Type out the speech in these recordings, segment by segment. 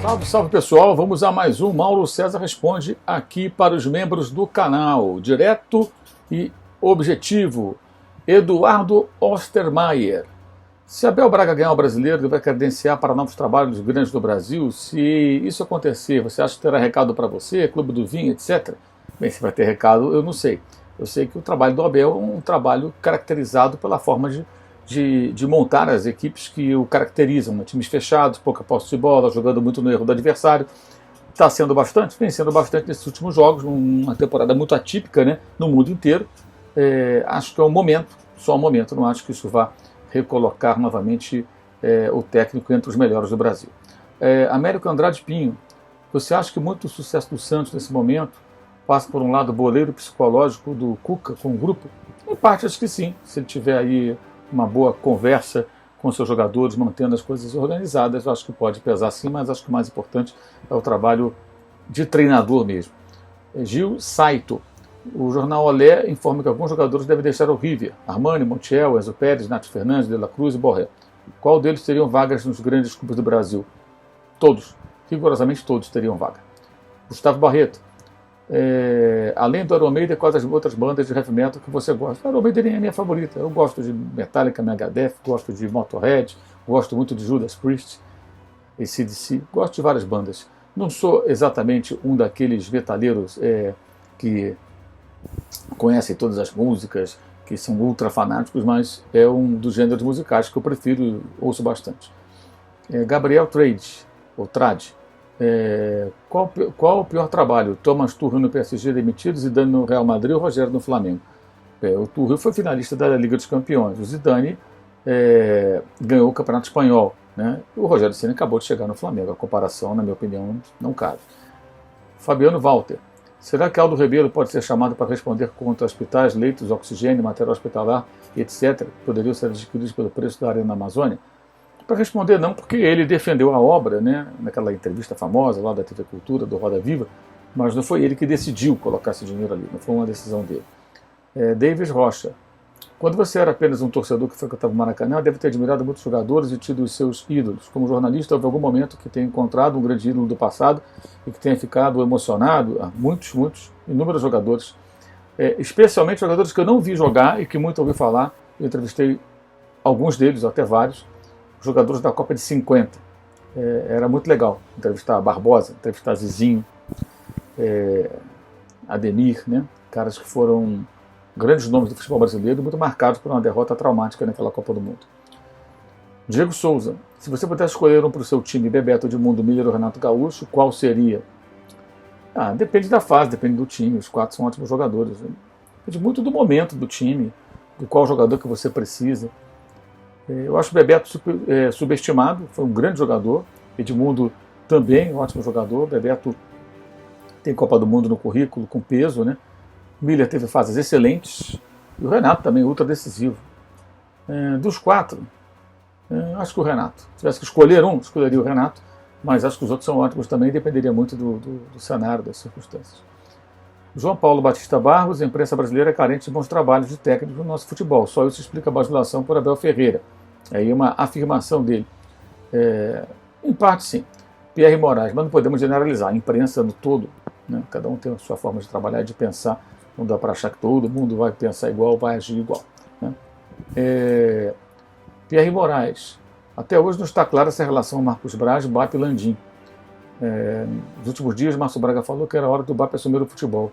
Salve, salve pessoal, vamos a mais um Mauro César Responde aqui para os membros do canal, direto e objetivo. Eduardo Ostermaier. Se Abel Braga ganhar o Brasileiro, ele vai credenciar para novos trabalhos grandes do Brasil. Se isso acontecer, você acha que terá recado para você, Clube do Vinho, etc? Bem, se vai ter recado, eu não sei. Eu sei que o trabalho do Abel é um trabalho caracterizado pela forma de montar as equipes que o caracterizam, né? Times fechados, pouca posse de bola, jogando muito no erro do adversário. Está sendo bastante, vem sendo bastante nesses últimos jogos, uma temporada muito atípica, né, no mundo inteiro. Acho que é um momento, só um momento, não acho que isso vá recolocar novamente o técnico entre os melhores do Brasil. Américo Andrade Pinho, você acha que muito do sucesso do Santos nesse momento passa por um lado boleiro psicológico do Cuca com o grupo? Em parte acho que sim, se ele tiver aí uma boa conversa com seus jogadores, mantendo as coisas organizadas, eu acho que pode pesar sim, mas acho que o mais importante é o trabalho de treinador mesmo. Gil Saito, o jornal Olé informa que alguns jogadores devem deixar o River: Armani, Montiel, Enzo Pérez, Nath Fernandes, De La Cruz e Borré. Qual deles teriam vagas nos grandes clubes do Brasil? Todos, rigorosamente todos teriam vaga. Gustavo Barreto, além do Iron Maiden, quais as outras bandas de heavy metal que você gosta? O Iron Maiden é a minha favorita. Eu gosto de Metallica, Megadeth, gosto de Motorhead, gosto muito de Judas Priest, AC/DC, gosto de várias bandas. Não sou exatamente um daqueles metaleiros que conhecem todas as músicas, que são ultra fanáticos, mas é um dos gêneros musicais que eu prefiro e ouço bastante. Gabriel Trade, ou Trade, qual o pior trabalho? Thomas Tuchel no PSG demitido, Zidane no Real Madrid ou Rogério no Flamengo? O Tuchel foi finalista da Liga dos Campeões, o Zidane ganhou o Campeonato Espanhol, né? O Rogério Ceni acabou de chegar no Flamengo. A comparação, na minha opinião, não cabe. Fabiano Walter, será que Aldo Rebelo pode ser chamado para responder quanto a hospitais, leitos, oxigênio, material hospitalar, etc., poderiam ser adquiridos pelo preço da arena na Amazônia? Para responder não, porque ele defendeu a obra, né, naquela entrevista famosa lá da TV Cultura, do Roda Viva, mas não foi ele que decidiu colocar esse dinheiro ali, não foi uma decisão dele. Davis Rocha, quando você era apenas um torcedor que frequentava o Maracanã, deve ter admirado muitos jogadores e tido os seus ídolos. Como jornalista, houve algum momento que tenha encontrado um grande ídolo do passado e que tenha ficado emocionado? Inúmeros jogadores, especialmente jogadores que eu não vi jogar e que muito ouvi falar. Eu entrevistei alguns deles, até vários, jogadores da Copa de 50. Era muito legal entrevistar Barbosa, entrevistar Zizinho, Ademir, né? Caras que foram grandes nomes do futebol brasileiro, muito marcados por uma derrota traumática naquela Copa do Mundo. Diego Souza, se você pudesse escolher um para o seu time, Bebeto, Edmundo, Miller ou Renato Gaúcho, qual seria? Depende da fase, depende do time, os quatro são ótimos jogadores. Depende muito do momento do time, de qual jogador que você precisa. Eu acho o Bebeto subestimado, foi um grande jogador. Edmundo também, um ótimo jogador. Bebeto tem Copa do Mundo no currículo, com peso, né? Miller teve fases excelentes. E o Renato também, ultra decisivo. Dos quatro, acho que o Renato. Se tivesse que escolher um, escolheria o Renato. Mas acho que os outros são ótimos também, dependeria muito do cenário, das circunstâncias. João Paulo Batista Barros, a imprensa brasileira é carente de bons trabalhos de técnico no nosso futebol. Só isso explica a bajulação por Abel Ferreira. Aí uma afirmação dele. Em parte, sim. Pierre Moraes, mas não podemos generalizar. A imprensa no todo, né? Cada um tem a sua forma de trabalhar e de pensar. Não dá para achar que todo mundo vai pensar igual, vai agir igual, né? Pierre Moraes, até hoje não está clara essa relação Marcos Braz, BAP e Landim. Nos últimos dias, Márcio Braga falou que era hora do BAP assumir o futebol.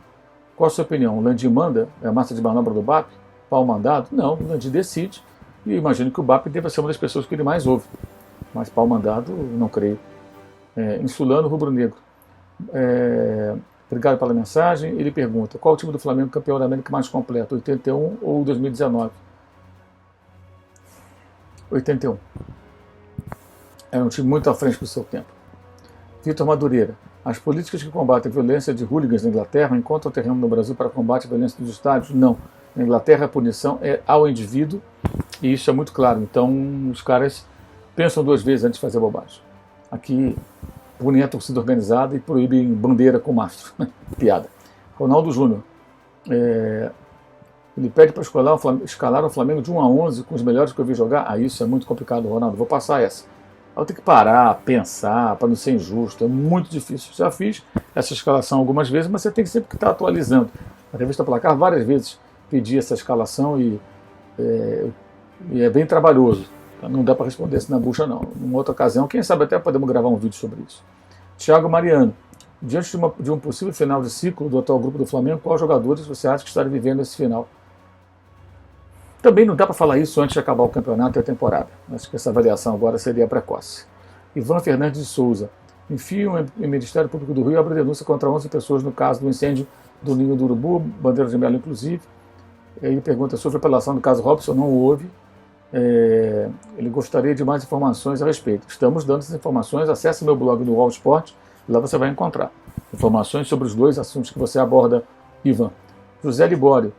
Qual a sua opinião? O Landim manda? É a massa de manobra do BAP? Pau mandado? Não, o Landim decide. E imagino que o BAP deva ser uma das pessoas que ele mais ouve. Mas pau mandado, não creio. Insulano Rubro-Negro. Obrigado pela mensagem. Ele pergunta, qual o time do Flamengo campeão da América mais completo, 81 ou 2019? 81. Era um time muito à frente do seu tempo. Vitor Madureira, as políticas que combatem a violência de hooligans na Inglaterra encontram terreno no Brasil para combate à violência dos estádios? Não. Na Inglaterra a punição é ao indivíduo e isso é muito claro. Então os caras pensam duas vezes antes de fazer bobagem. Aqui punem a torcida organizada e proíbem bandeira com mastro. Piada. Ronaldo Júnior. Ele pede para escalar o Flamengo de 1 a 11 com os melhores que eu vi jogar. Isso é muito complicado, Ronaldo. Vou passar essa. Eu tenho que parar, pensar, para não ser injusto. É muito difícil. Já fiz essa escalação algumas vezes, mas você tem que sempre estar atualizando. A revista Placar várias vezes pedi essa escalação é, e é bem trabalhoso. Não dá para responder assim na bucha, não. Numa outra ocasião, quem sabe até podemos gravar um vídeo sobre isso. Thiago Mariano, diante de um possível final de ciclo do atual grupo do Flamengo, quais jogadores você acha que estarem vivendo esse final? Também não dá para falar isso antes de acabar o campeonato e a temporada. Acho que essa avaliação agora seria precoce. Ivan Fernandes de Souza. Enfio em Ministério Público do Rio abre denúncia contra 11 pessoas no caso do incêndio do Ninho do Urubu, bandeira de Melo inclusive. Ele pergunta sobre a apelação do caso Robson, não houve. Ele gostaria de mais informações a respeito. Estamos dando essas informações, acesse meu blog no All Sport, lá você vai encontrar informações sobre os dois assuntos que você aborda, Ivan. José Libório.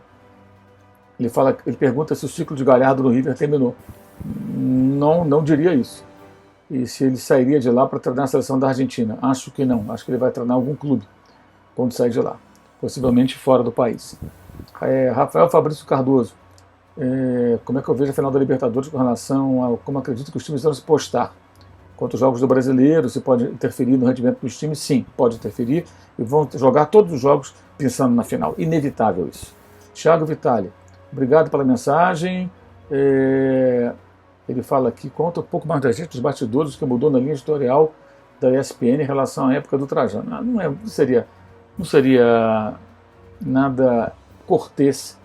Ele pergunta se o ciclo de Galhardo no River terminou. Não diria isso. E se ele sairia de lá para treinar a seleção da Argentina? Acho que não. Acho que ele vai treinar algum clube quando sair de lá. Possivelmente fora do país. Rafael Fabrício Cardoso. Como é que eu vejo a final da Libertadores com relação a como acredito que os times vão se postar? Quanto os jogos do Brasileiro, se pode interferir no rendimento dos times? Sim, pode interferir. E vão jogar todos os jogos pensando na final. Inevitável isso. Thiago Vitali. Obrigado pela mensagem. Ele fala aqui, conta um pouco mais da gente dos bastidores que mudou na linha editorial da ESPN em relação à época do Trajano. Não seria nada cortês,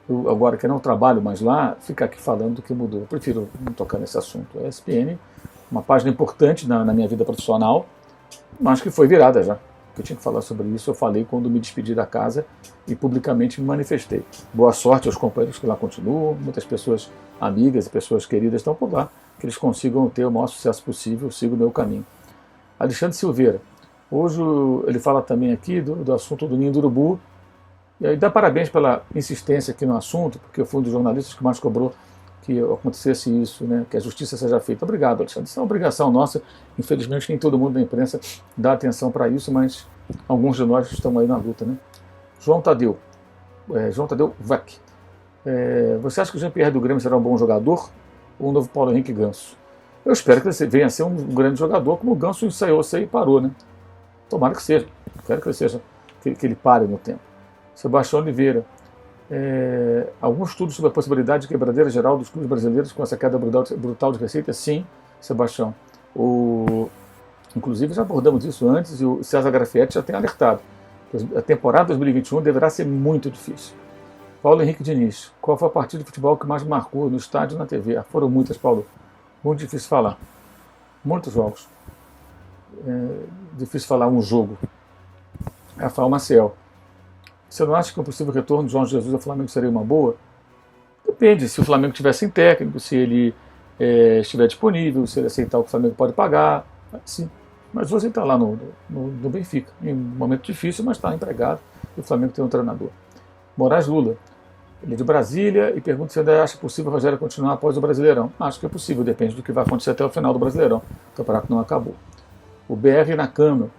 agora que eu não trabalho mais lá, ficar aqui falando do que mudou. Eu prefiro não tocar nesse assunto. A ESPN, uma página importante na minha vida profissional, mas que foi virada já. Que eu tinha que falar sobre isso, eu falei quando me despedi da casa e publicamente me manifestei. Boa sorte aos companheiros que lá continuam, muitas pessoas amigas e pessoas queridas estão por lá, que eles consigam ter o maior sucesso possível, siga o meu caminho. Alexandre Silveira, hoje ele fala também aqui do assunto do Ninho do Urubu, e aí dá parabéns pela insistência aqui no assunto, porque eu fui um dos jornalistas que mais cobrou que acontecesse isso, né, que a justiça seja feita. Obrigado, Alexandre. Isso é uma obrigação nossa. Infelizmente, nem todo mundo da imprensa dá atenção para isso, mas alguns de nós estão aí na luta. Né? João Tadeu Vac. Você acha que o Jean-Pierre do Grêmio será um bom jogador ou um novo Paulo Henrique Ganso? Eu espero que ele venha a ser um grande jogador, como o Ganso ensaiou-se e parou. Né? Tomara que seja. Espero que ele seja, que ele pare no tempo. Sebastião Oliveira. Algum estudo sobre a possibilidade de quebradeira geral dos clubes brasileiros com essa queda brutal de receita? Sim, Sebastião. Inclusive já abordamos isso antes e o César Grafietti já tem alertado. A temporada 2021 deverá ser muito difícil. Paulo Henrique Diniz. Qual foi a partida de futebol que mais marcou no estádio e na TV? Foram muitas, Paulo. Muito difícil falar. Muitos jogos. Difícil falar um jogo. Rafael Maciel. Você não acha que um possível retorno de João Jesus ao Flamengo seria uma boa? Depende, se o Flamengo estiver sem técnico, se ele estiver disponível, se ele aceitar o que o Flamengo pode pagar, sim. Mas você está lá no Benfica, em um momento difícil, mas está empregado, e o Flamengo tem um treinador. Moraes Lula, ele é de Brasília, e pergunta se ainda acha possível o Rogério continuar após o Brasileirão. Acho que é possível, depende do que vai acontecer até o final do Brasileirão. O campeonato não acabou. O BR na Câmara.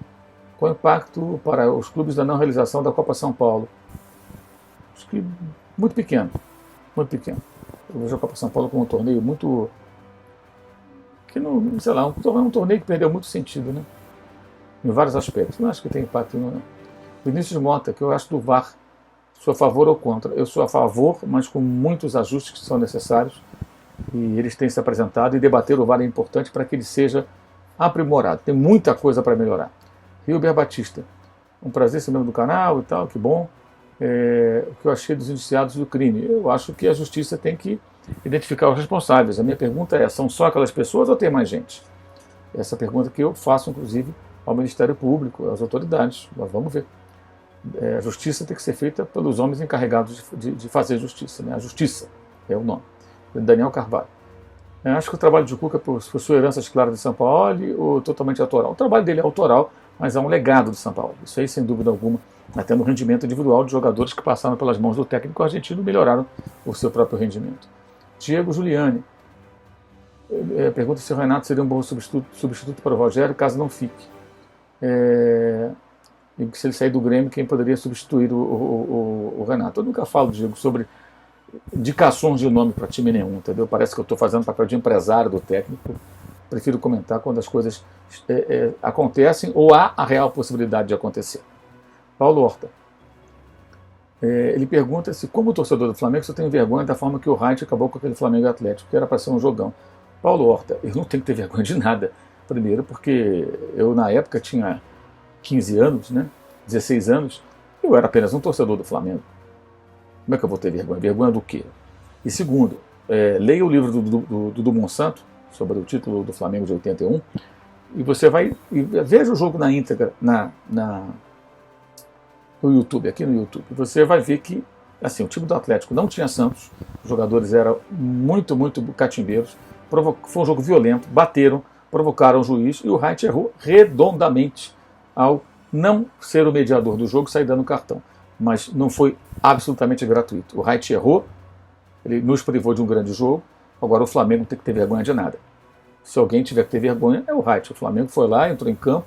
Qual o impacto para os clubes da não realização da Copa São Paulo? Acho que muito pequeno. Muito pequeno. Eu vejo a Copa São Paulo como um torneio muito... que não, sei lá, um torneio que perdeu muito sentido, né? Em vários aspectos. Não acho que tem impacto. Não. Vinícius Mota, que eu acho do VAR, sou a favor ou contra. Eu sou a favor, mas com muitos ajustes que são necessários. E eles têm se apresentado, e debater o VAR é importante para que ele seja aprimorado. Tem muita coisa para melhorar. Hilber Batista, um prazer ser membro do canal e tal, que bom. O que eu achei dos indiciados do crime? Eu acho que a justiça tem que identificar os responsáveis. A minha pergunta é, são só aquelas pessoas ou tem mais gente? Essa pergunta que eu faço, inclusive, ao Ministério Público, às autoridades. Mas vamos ver. A justiça tem que ser feita pelos homens encarregados de fazer justiça. Né? A justiça é o nome. Daniel Carvalho. Acho que o trabalho de Cuca possui heranças claras de São Paulo ou totalmente autoral. O trabalho dele é autoral, mas há um legado de São Paulo. Isso aí, sem dúvida alguma, até no rendimento individual de jogadores que passaram pelas mãos do técnico argentino e melhoraram o seu próprio rendimento. Diego Giuliani pergunta se o Renato seria um bom substituto para o Rogério, caso não fique. E se ele sair do Grêmio, quem poderia substituir o Renato? Eu nunca falo, Diego, sobre indicações de nome para time nenhum, entendeu? Parece que eu estou fazendo papel de empresário do técnico, prefiro comentar quando as coisas acontecem ou há a real possibilidade de acontecer. Paulo Horta. Ele pergunta se, como torcedor do Flamengo, você tem vergonha da forma que o Wright acabou com aquele Flamengo Atlético, que era para ser um jogão. Paulo Horta, eu não tenho que ter vergonha de nada. Primeiro, porque eu, na época, tinha 15 anos, né? 16 anos, eu era apenas um torcedor do Flamengo. Como é que eu vou ter vergonha? Vergonha do quê? E segundo, leia o livro do Dudu Monsanto, sobre o título do Flamengo de 81, e você vai veja o jogo na íntegra no YouTube, aqui no YouTube. Você vai ver que assim, o time do Atlético não tinha Santos, os jogadores eram muito, muito catimbeiros, foi um jogo violento, bateram, provocaram o juiz e o Wright errou redondamente ao não ser o mediador do jogo, sair dando cartão. Mas não foi absolutamente gratuito. O Wright errou, ele nos privou de um grande jogo, agora o Flamengo não tem que ter vergonha de nada. Se alguém tiver que ter vergonha, é o Wright. O Flamengo foi lá, entrou em campo,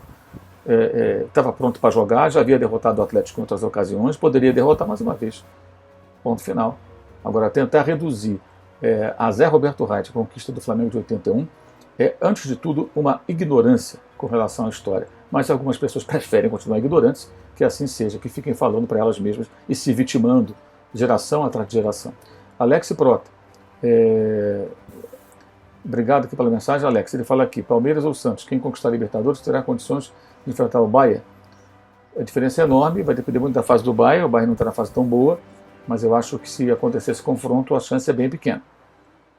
estava pronto para jogar, já havia derrotado o Atlético em outras ocasiões, poderia derrotar mais uma vez. Ponto final. Agora, tentar reduzir a Zé Roberto Wright, a conquista do Flamengo de 81, é, antes de tudo, uma ignorância com relação à história. Mas algumas pessoas preferem continuar ignorantes, que assim seja, que fiquem falando para elas mesmas e se vitimando, geração atrás de geração. Alex Prota. Obrigado aqui pela mensagem, Alex. Ele fala aqui, Palmeiras ou Santos, quem conquistar a Libertadores terá condições de enfrentar o Bayern. A diferença é enorme, vai depender muito da fase do Bayern, o Bayern não está na fase tão boa, mas eu acho que se acontecer esse confronto, a chance é bem pequena,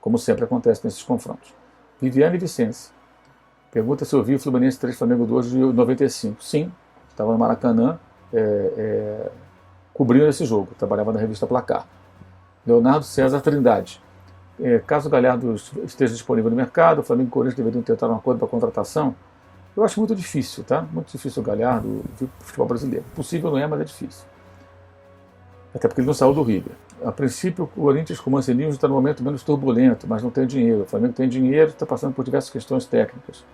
como sempre acontece nesses confrontos. Viviane Vicente pergunta se eu vi o Fluminense 3 Flamengo 2 de 95. Sim, estava no Maracanã, cobrindo esse jogo, trabalhava na revista Placar. Leonardo César Trindade. Caso o Galhardo esteja disponível no mercado, o Flamengo e o Corinthians deveriam tentar um acordo para a contratação. Eu acho muito difícil, tá? Muito difícil o Galhardo vir para o futebol brasileiro. Possível não é, mas é difícil. Até porque ele não saiu do River. A princípio, o Corinthians com o Manceninho está no momento menos turbulento, mas não tem dinheiro. O Flamengo tem dinheiro e está passando por diversas questões técnicas.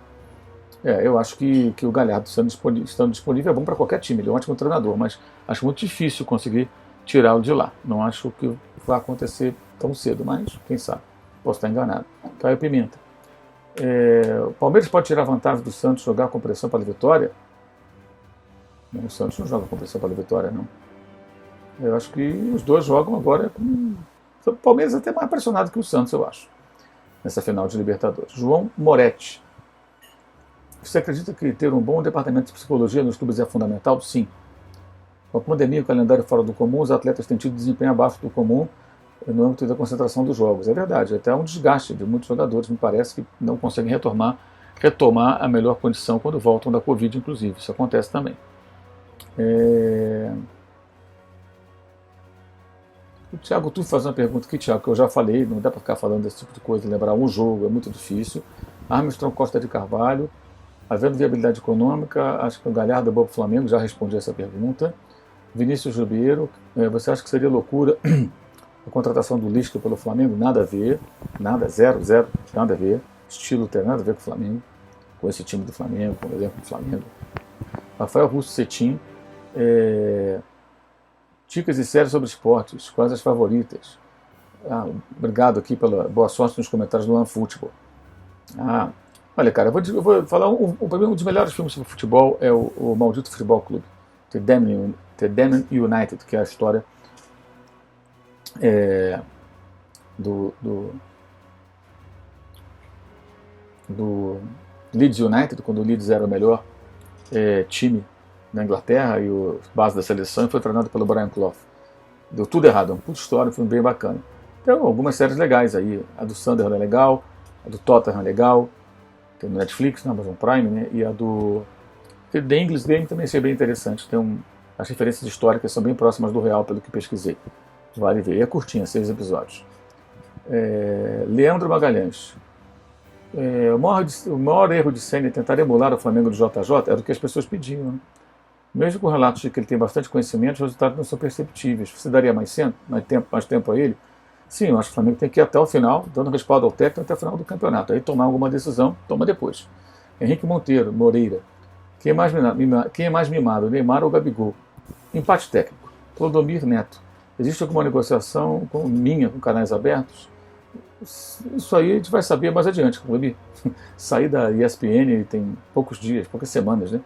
Eu acho que o Galhardo estando disponível é bom para qualquer time. Ele é um ótimo treinador, mas acho muito difícil conseguir tirá-lo de lá. Não acho que vai acontecer tão cedo, mas quem sabe. Posso estar enganado. Caio Pimenta. O Palmeiras pode tirar vantagem do Santos jogar com pressão para a vitória? Não, o Santos não joga com pressão para a vitória, não. Eu acho que os dois jogam agora com... O Palmeiras é até mais pressionado que o Santos, eu acho, nessa final de Libertadores. João Moretti. Você acredita que ter um bom departamento de psicologia nos clubes é fundamental? Sim. Com a pandemia, o calendário fora do comum, os atletas têm tido desempenho abaixo do comum no âmbito da concentração dos jogos. É verdade, até um desgaste de muitos jogadores, me parece que não conseguem retomar a melhor condição quando voltam da Covid, inclusive. Isso acontece também. O Thiago Tuf faz uma pergunta aqui, Thiago, que eu já falei, não dá para ficar falando desse tipo de coisa, lembrar um jogo, é muito difícil. Armstrong Costa de Carvalho, havendo viabilidade econômica, acho que o Galhardo é bom para o Flamengo, já respondi essa pergunta. Vinícius Ribeiro, você acha que seria loucura a contratação do Lisca pelo Flamengo? Nada a ver, nada, zero, nada a ver. Estilo tem nada a ver com o Flamengo, com esse time do Flamengo, com o elenco do Flamengo. Rafael Russo Cetim, dicas e séries sobre esportes, quais as favoritas? Obrigado aqui pela boa sorte nos comentários do OneFootball. Olha, cara, eu vou falar, um dos melhores filmes sobre futebol é o Maldito Futebol Clube, The Damned United, que é a história do Leeds United, quando o Leeds era o melhor time na Inglaterra e o base da seleção, e foi treinado pelo Brian Clough. Deu tudo errado, uma puta história, um filme bem bacana. Tem algumas séries legais aí, a do Sunderland é legal, a do Tottenham é legal, tem no Netflix, na Amazon Prime, né? E a do The English Game também achei bem interessante, as referências históricas são bem próximas do real, pelo que pesquisei. Vale ver, é curtinha, 6 episódios. Leandro Magalhães. O maior erro de Senna é tentar emular o Flamengo do JJ era o que as pessoas pediam, né? Mesmo com relatos de que ele tem bastante conhecimento, os resultados não são perceptíveis. Você daria mais tempo a ele? Sim, eu acho que o Flamengo tem que ir até o final, dando respaldo ao técnico até o final do campeonato. Aí tomar alguma decisão, toma depois. Henrique Moreira. Quem é mais mimado, Neymar ou Gabigol? Empate técnico. Clodomir Neto. Existe alguma negociação com canais abertos? Isso aí a gente vai saber mais adiante. O clube sair da ESPN tem poucos dias, poucas semanas, né?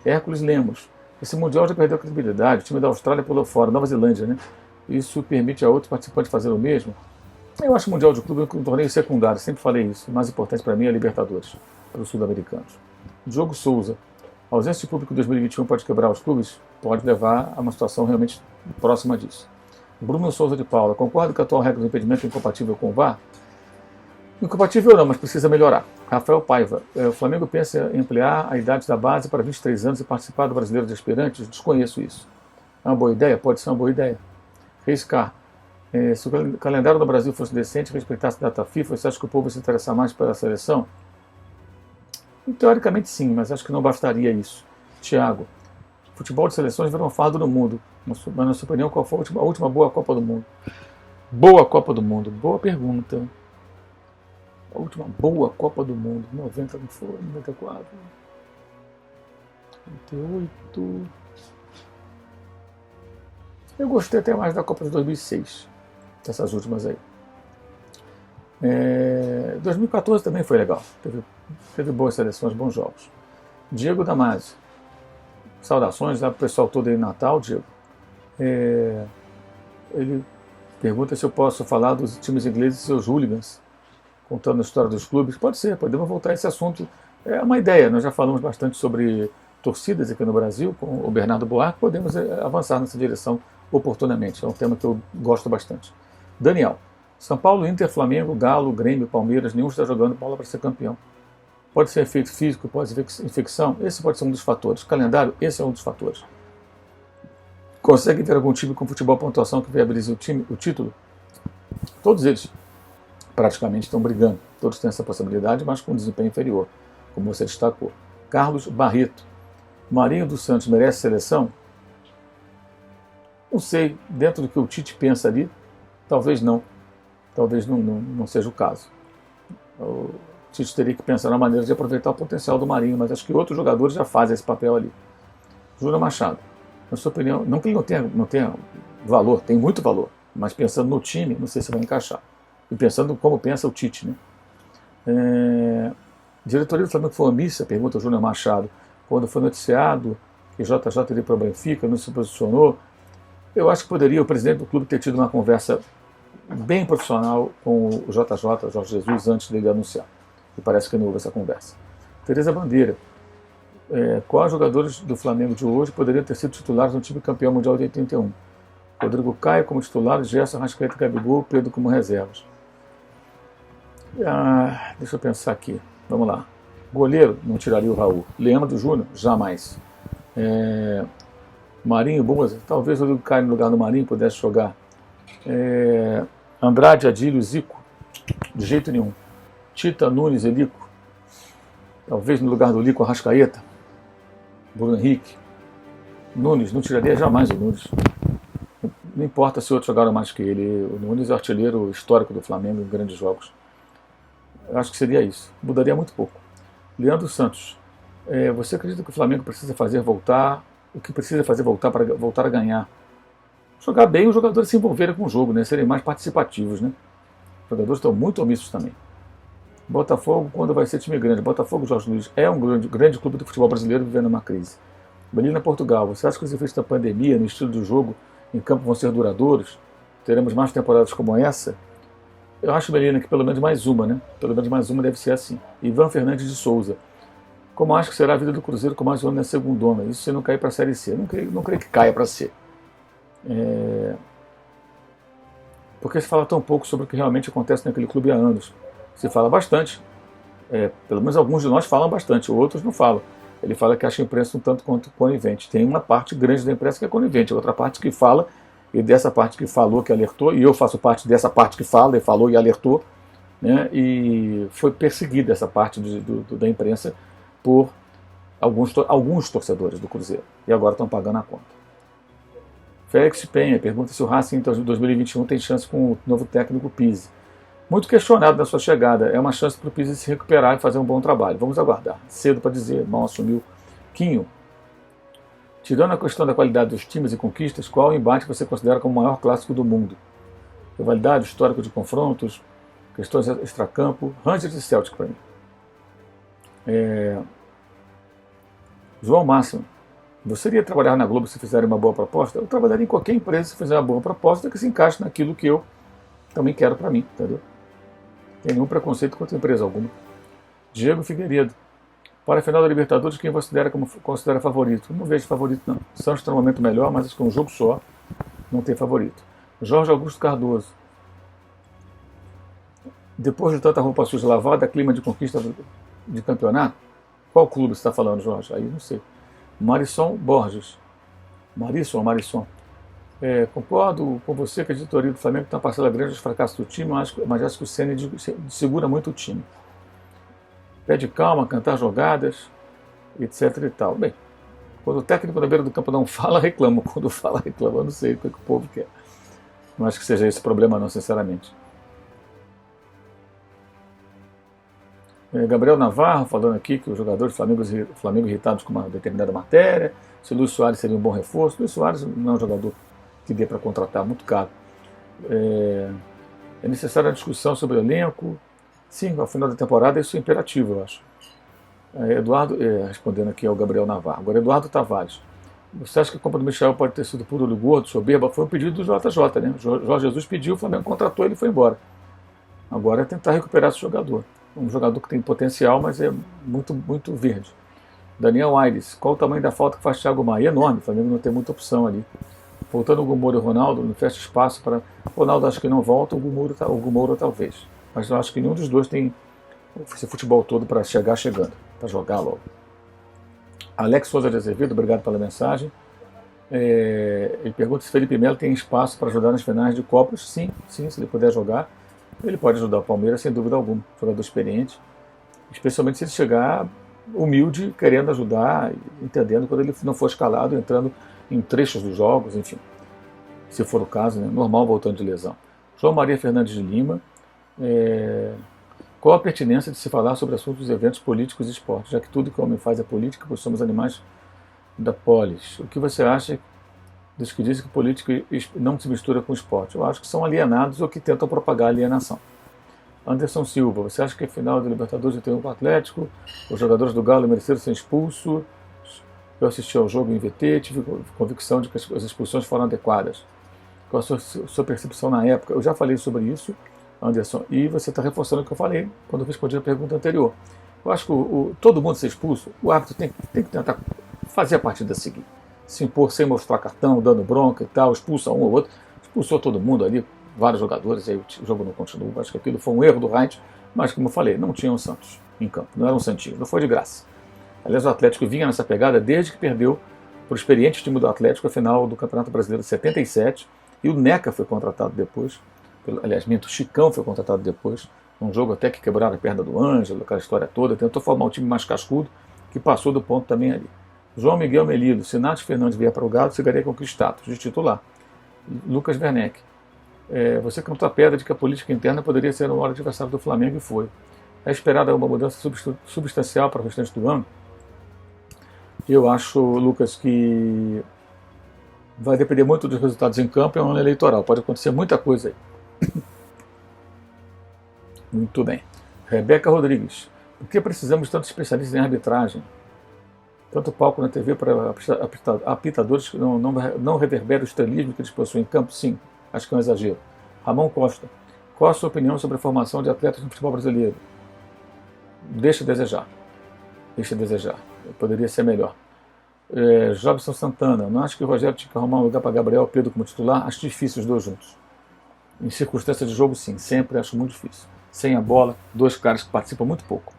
Hércules Lemos. Esse Mundial já perdeu a credibilidade, o time da Austrália pulou fora, Nova Zelândia, né? Isso permite a outros participantes fazer o mesmo. Eu acho o Mundial de Clube um torneio secundário, sempre falei isso. O mais importante para mim é a Libertadores, para os sul-americanos. Diogo Souza. A ausência de público em 2021 pode quebrar os clubes? Pode levar a uma situação realmente próxima disso. Bruno Souza de Paula. Concordo que a atual regra do impedimento é incompatível com o VAR? Incompatível não, mas precisa melhorar. Rafael Paiva. O Flamengo pensa em ampliar a idade da base para 23 anos e participar do Brasileiro de Aspirantes? Desconheço isso. É uma boa ideia? Pode ser uma boa ideia. Reis Car. Se o calendário do Brasil fosse decente, respeitasse a data FIFA, você acha que o povo vai se interessar mais pela seleção? Teoricamente sim, mas acho que não bastaria isso. Tiago. Futebol de seleções virou um fardo no mundo. Mas, na sua opinião, qual foi a última boa Copa do Mundo? Boa Copa do Mundo. Boa pergunta. A última boa Copa do Mundo. 90 não foi? 94? 98? Eu gostei até mais da Copa de 2006. Essas últimas aí. 2014 também foi legal. Teve boas seleções, bons jogos. Diego Damasio. Saudações lá pro pessoal todo aí em Natal, Diego. Ele pergunta se eu posso falar dos times ingleses e seus hooligans, contando a história dos clubes. Pode ser, podemos voltar a esse assunto. É uma ideia, nós já falamos bastante sobre torcidas aqui no Brasil, com o Bernardo Buarque, podemos avançar nessa direção oportunamente. É um tema que eu gosto bastante. Daniel. São Paulo, Inter, Flamengo, Galo, Grêmio, Palmeiras, nenhum está jogando bola para ser campeão. Pode ser efeito físico, pode ser infecção, esse pode ser um dos fatores. Calendário, esse é um dos fatores. Consegue ter algum time com futebol pontuação que viabilize o título? Todos eles praticamente estão brigando. Todos têm essa possibilidade, mas com desempenho inferior, como você destacou. Carlos Barreto. Marinho dos Santos merece seleção? Não sei, dentro do que o Tite pensa ali, talvez não. Talvez não seja o caso. O Tite teria que pensar na maneira de aproveitar o potencial do Marinho, mas acho que outros jogadores já fazem esse papel ali. Júnior Machado, na sua opinião, não que ele não tenha valor, tem muito valor, mas pensando no time, não sei se vai encaixar. E pensando como pensa o Tite, né? Diretoria do Flamengo foi omissa, pergunta o Júnior Machado, quando foi noticiado que JJ teria para o Benfica, não se posicionou. Eu acho que poderia o presidente do clube ter tido uma conversa bem profissional com o JJ, Jorge Jesus, antes dele anunciar. E parece que não houve essa conversa. Tereza Bandeira. Quais jogadores do Flamengo de hoje poderiam ter sido titulares no time campeão mundial de 81? Rodrigo Caio como titular, Gerson, Rascaeta e Gabigol, Pedro como reservas. Deixa eu pensar aqui. Vamos lá. Goleiro, não tiraria o Raul. Leandro Júnior, jamais. Marinho, Boza, talvez o Rodrigo Caio no lugar do Marinho pudesse jogar. Andrade, Adílio, Zico, de jeito nenhum. Tita, Nunes e Lico, talvez no lugar do Lico, Arrascaeta. Bruno Henrique. Nunes, não tiraria jamais o Nunes. Não importa se outros jogaram mais que ele. O Nunes é o artilheiro histórico do Flamengo em grandes jogos. Eu acho que seria isso. Mudaria muito pouco. Leandro Santos. Você acredita que o Flamengo precisa fazer voltar? O que precisa fazer voltar para voltar a ganhar? Jogar bem, os jogadores se envolverem com o jogo, né? Serem mais participativos, né? Os jogadores estão muito omissos também. Botafogo, quando vai ser time grande? Botafogo, Jorge Luiz, é um grande clube do futebol brasileiro vivendo uma crise. Belina, Portugal, você acha que os efeitos da pandemia no estilo do jogo em campo vão ser duradouros? Teremos mais temporadas como essa? Eu acho, Belina, que pelo menos mais uma, né? Pelo menos mais uma deve ser assim. Ivan Fernandes de Souza. Como acho que será a vida do Cruzeiro com mais um ano na segundona? Isso se não cair para a Série C. Não creio que caia para C. Porque se fala tão pouco sobre o que realmente acontece naquele clube há anos. Se fala bastante. Pelo menos alguns de nós falam bastante, outros não falam. Ele fala que acha a imprensa um tanto quanto conivente. Tem uma parte grande da imprensa que é conivente, outra parte que fala, e dessa parte que falou, que alertou, e eu faço parte dessa parte que fala e falou e alertou, né, e foi perseguida essa parte da imprensa por alguns torcedores do Cruzeiro, e agora estão pagando a conta. Félix Penha pergunta se o Racing em 2021 tem chance com o novo técnico Pizzi. Muito questionado na sua chegada. É uma chance para o Pizzi se recuperar e fazer um bom trabalho. Vamos aguardar. Cedo para dizer, mal assumiu. Quinho. Tirando a questão da qualidade dos times e conquistas, qual embate você considera como o maior clássico do mundo? Rivalidade, histórico de confrontos, questões extracampo, Rangers e Celtic para mim. João Máximo, você iria trabalhar na Globo se fizerem uma boa proposta? Eu trabalharia em qualquer empresa se fizer uma boa proposta que se encaixe naquilo que eu também quero para mim, entendeu? Não tem nenhum preconceito contra empresa alguma. Diego Figueiredo, para a final da Libertadores, quem considera favorito? Não vejo favorito não. Santos está no momento melhor, mas acho que é um jogo só, não tem favorito. Jorge Augusto Cardoso, depois de tanta roupa suja lavada, clima de conquista de campeonato? Qual clube você está falando, Jorge? Aí não sei. Marisson Borges. Marisson. Concordo com você que a diretoria do Flamengo tem uma parcela grande dos fracassos do time, mas acho que o Ceni segura muito o time. Pede calma, cantar jogadas, etc e tal. Bem, quando o técnico na beira do campo não fala, reclama. Quando fala, reclama. Eu não sei o que o povo quer. Não acho que seja esse o problema não, sinceramente. Gabriel Navarro falando aqui que os jogadores do Flamengo irritados com uma determinada matéria, se o Luiz Soares seria um bom reforço. O Luiz Soares não é um jogador que dê para contratar, muito caro. É necessária a discussão sobre o elenco. Sim, ao final da temporada isso é imperativo, eu acho. Eduardo, respondendo aqui ao Gabriel Navarro. Agora, Eduardo Tavares. Você acha que a compra do Michel pode ter sido por olho gordo, soberba? Foi um pedido do JJ, né? Jorge Jesus pediu, o Flamengo contratou, ele foi embora. Agora é tentar recuperar esse jogador. Um jogador que tem potencial, mas é muito, muito verde. Daniel Aires, qual o tamanho da falta que faz Thiago Maia? Enorme, o Flamengo não tem muita opção ali. Voltando o Gumoro e o Ronaldo, não fecha espaço para... Ronaldo acho que não volta, o Gumoro talvez. Mas eu acho que nenhum dos dois tem esse futebol todo para chegar chegando, para jogar logo. Alex Souza de Azevedo, obrigado pela mensagem. Ele pergunta se Felipe Melo tem espaço para ajudar nas finais de Copas. Sim, se ele puder jogar. Ele pode ajudar o Palmeiras, sem dúvida alguma. Jogador experiente. Especialmente se ele chegar humilde, querendo ajudar, entendendo quando ele não for escalado, entrando em trechos dos jogos, enfim. Se for o caso, né? Normal voltando de lesão. João Maria Fernandes de Lima. Qual a pertinência de se falar sobre assuntos dos eventos políticos e esportes, já que tudo que o homem faz é política, pois somos animais da polis? O que você acha dos que dizem que política não se mistura com esporte? Eu acho que são alienados ou que tentam propagar alienação. Anderson Silva, você acha que a final da Libertadores tem um Atlético? Os jogadores do Galo mereceram ser expulsos? Eu assisti ao jogo em VT, tive convicção de que as expulsões foram adequadas. Qual a sua percepção na época? Eu já falei sobre isso, Anderson, e você está reforçando o que eu falei quando eu respondi a pergunta anterior. Eu acho que todo mundo ser expulso, o árbitro tem que tentar fazer a partida seguir. Se impor sem mostrar cartão, dando bronca e tal, expulsa um ou outro. Expulsou todo mundo ali, vários jogadores, aí o jogo não continua. Acho que aquilo foi um erro do Heinz, mas como eu falei, não tinha um Santos em campo, não era um Santinho, não foi de graça. Aliás, o Atlético vinha nessa pegada desde que perdeu para o experiente time do Atlético a final do Campeonato Brasileiro de 77, e o Neca foi contratado depois. Aliás, o Chicão foi contratado depois, um jogo até que quebraram a perna do Ângelo, aquela história toda, tentou formar um time mais cascudo, que passou do ponto também ali. João Miguel Melido, se Nath Fernandes vier para o Galo, chegaria com que status de titular. Lucas Werneck, você cantou a pedra de que a política interna poderia ser o maior adversário do Flamengo e foi. É esperada uma mudança substancial para o restante do ano? Eu acho, Lucas, que vai depender muito dos resultados em campo, é um ano eleitoral, pode acontecer muita coisa aí. Muito bem. Rebeca Rodrigues. Por que precisamos de tantos especialistas em arbitragem? Tanto palco na TV para apitadores que não reverberam o estrelismo que eles possuem em campo? Sim, acho que é um exagero. Ramon Costa. Qual a sua opinião sobre a formação de atletas no futebol brasileiro? Deixa a desejar. Deixa a desejar. Poderia ser melhor. Jobson Santana. Não acho que o Rogério tinha que arrumar um lugar para Gabriel ou Pedro como titular? Acho difícil os dois juntos. Em circunstâncias de jogo, sim. Sempre acho muito difícil. Sem a bola, dois caras que participam muito pouco.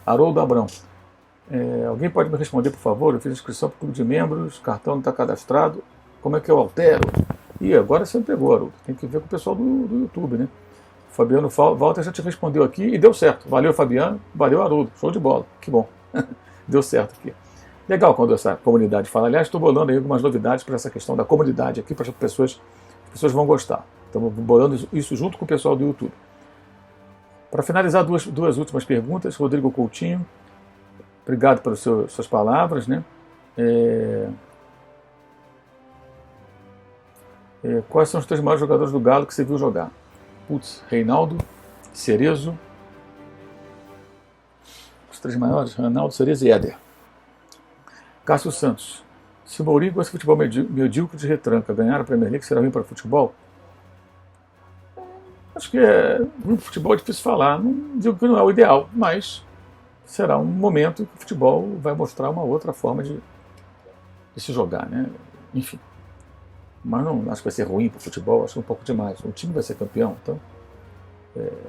Haroldo Abrão. Alguém pode me responder, por favor? Eu fiz inscrição para o clube de membros, cartão não está cadastrado. Como é que eu altero? E agora você me pegou, Haroldo. Tem que ver com o pessoal do YouTube, né? Fabiano Walter já te respondeu aqui e deu certo. Valeu, Fabiano. Valeu, Haroldo. Show de bola. Que bom. Deu certo aqui. Legal quando essa comunidade fala. Aliás, estou bolando aí algumas novidades para essa questão da comunidade aqui, para as pessoas vão gostar. Estamos bolando isso junto com o pessoal do YouTube. Para finalizar, duas últimas perguntas. Rodrigo Coutinho, obrigado pelas suas palavras, né? Quais são os três maiores jogadores do Galo que você viu jogar? Putz, Reinaldo, Cerezo. Os três maiores, Ronaldo, Cerezo e Éder. Cássio Santos. Se o Mourinho com esse futebol medíocre de retranca ganhar a Premier League, será ruim para o futebol? Acho que ruim para o futebol é difícil falar. Não digo que não é o ideal, mas será um momento em que o futebol vai mostrar uma outra forma de se jogar, né? Enfim. Mas não acho que vai ser ruim para o futebol, acho que é um pouco demais. O time vai ser campeão, então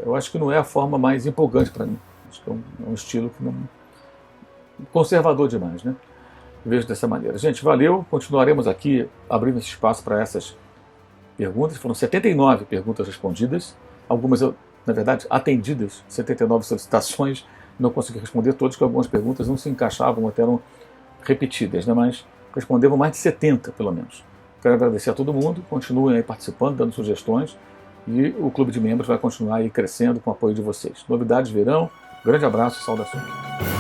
eu acho que não é a forma mais empolgante para mim. Acho que é um estilo que não conservador demais, né? Vejo dessa maneira. Gente, valeu. Continuaremos aqui abrindo esse espaço para essas perguntas. Foram 79 perguntas respondidas. Algumas, na verdade, atendidas. 79 solicitações. Não consegui responder todas, porque algumas perguntas não se encaixavam, até eram repetidas, né? Mas responderam mais de 70, pelo menos. Quero agradecer a todo mundo. Continuem aí participando, dando sugestões. E o Clube de Membros vai continuar aí crescendo com o apoio de vocês. Novidades virão. Grande abraço e saudações.